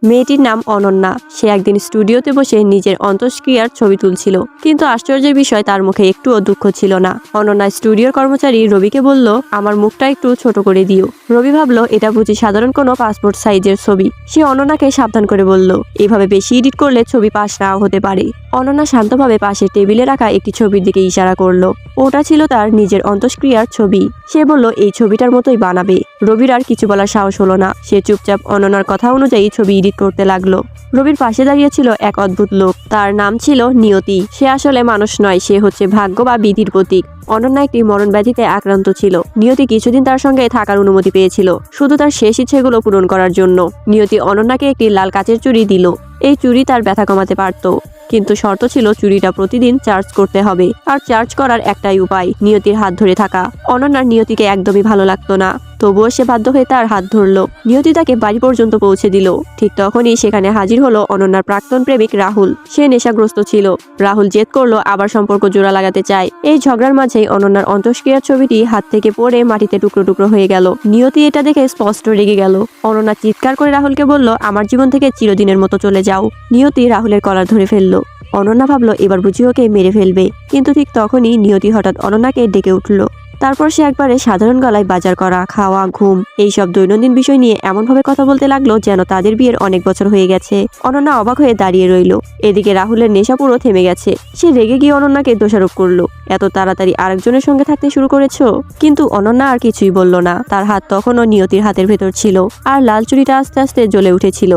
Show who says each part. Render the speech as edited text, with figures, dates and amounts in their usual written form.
Speaker 1: মেয়েটির নাম অনন্যা। সে একদিন স্টুডিওতে বসে নিজের অন্ত্যেষ্টিক্রিয়ার ছবি তুলছিল, কিন্তু আশ্চর্যের বিষয় তার মুখে একটুও দুঃখ ছিল না। অনন্যা স্টুডিওর কর্মচারী রবিকে বলল, আমার মুখটা একটু ছোট করে দিও। রবি ভাবলো এটা বুঝি সাধারণ কোনো পাসপোর্ট সাইজের ছবি। সে অনন্যাকে সাবধান করে বলল, এভাবে বেশি এডিট করলে ছবি পাস নাও হতে পারে। অনন্যা শান্তভাবে পাশের টেবিলে রাখা একটি ছবির দিকে ইশারা করলো। ওটা ছিল তার নিজের অন্ত্যেষ্টিক্রিয়ার ছবি। সে বলল এই ছবিটার মতোই বানাবে। রবির আর কিছু বলার সাহস হলো না। সে চুপচাপ অনন্যার কথা অনুযায়ী ছবি এডিট করতে লাগলো। রবির পাশে দাঁড়িয়ে ছিল এক অদ্ভুত লোক। তার নাম ছিল নিয়তি। সে আসলে মানুষ নয়, সে হচ্ছে ভাগ্য বা বিধির প্রতীক। অনন্যা একটি মরণ ব্যাধিতে আক্রান্ত ছিল। নিয়তি কিছুদিন তার সঙ্গে থাকার অনুমতি পেয়েছিল, শুধু তার শেষ ইচ্ছেগুলো পূরণ করার জন্য। নিয়তি অনন্যাকে একটি লাল কাচের চুড়ি দিল। এই চুড়ি তার ব্যথা কমাতে পারত, কিন্তু শর্ত ছিল চুড়িটা প্রতিদিন চার্জ করতে হবে। আর চার্জ করার একটাই উপায়, নিয়তির হাত ধরে থাকা। অনন্যার নিয়তিকে একদমই ভালো লাগতো না, তবুও সে বাধ্য হয়ে তার হাত ধরলো। নিয়তি তাকে বাড়ি পর্যন্ত পৌঁছে দিল। ঠিক তখনই সেখানে হাজির হলো অনন্যার প্রাক্তন প্রেমিক রাহুল। সে নেশাগ্রস্ত ছিল। রাহুল জেদ করলো আবার সম্পর্ক জোড়া লাগাতে চায়। এই ঝগড়ার মাঝেই অনন্যার অন্ত্যেষ্টিক্রিয়ার ছবিটি হাত থেকে পড়ে মাটিতে টুকরো টুকরো হয়ে গেল। নিয়তি এটা দেখে স্পষ্ট রেগে গেল। অনন্যা চিৎকার করে রাহুলকে বলল, আমার জীবন থেকে চিরদিনের মতো চলে যাও। নিয়তি রাহুলের কলার ধরে ফেললো। অনন্যা ভাবলো এবার বুঝি ওকে মেরে ফেলবে, কিন্তু ঠিক তখনই নিয়তি হঠাৎ অনন্যাকে ডেকে উঠল। তারপর সে একবারে সাধারণ গলায় বাজার করা, খাওয়া, ঘুম এইসব দৈনন্দিন বিষয় নিয়ে এমনভাবে কথা বলতে লাগলো যেন তাদের বিয়ের অনেক বছর হয়ে গেছে। অনন্যা অবাক হয়ে দাঁড়িয়ে রইল। এদিকে রাহুলের নেশা পুরো থেমে গেছে। সে রেগে গিয়ে অনন্যাকে দোষারোপ করলো, এত তাড়াতাড়ি আরেকজনের সঙ্গে থাকতে শুরু করেছো। কিন্তু অনন্যা আর কিছুই বলল না। তার হাত তখনও নিয়তির হাতের ভেতর ছিল, আর লাল চুড়িটা আস্তে আস্তে জ্বলে উঠেছিল।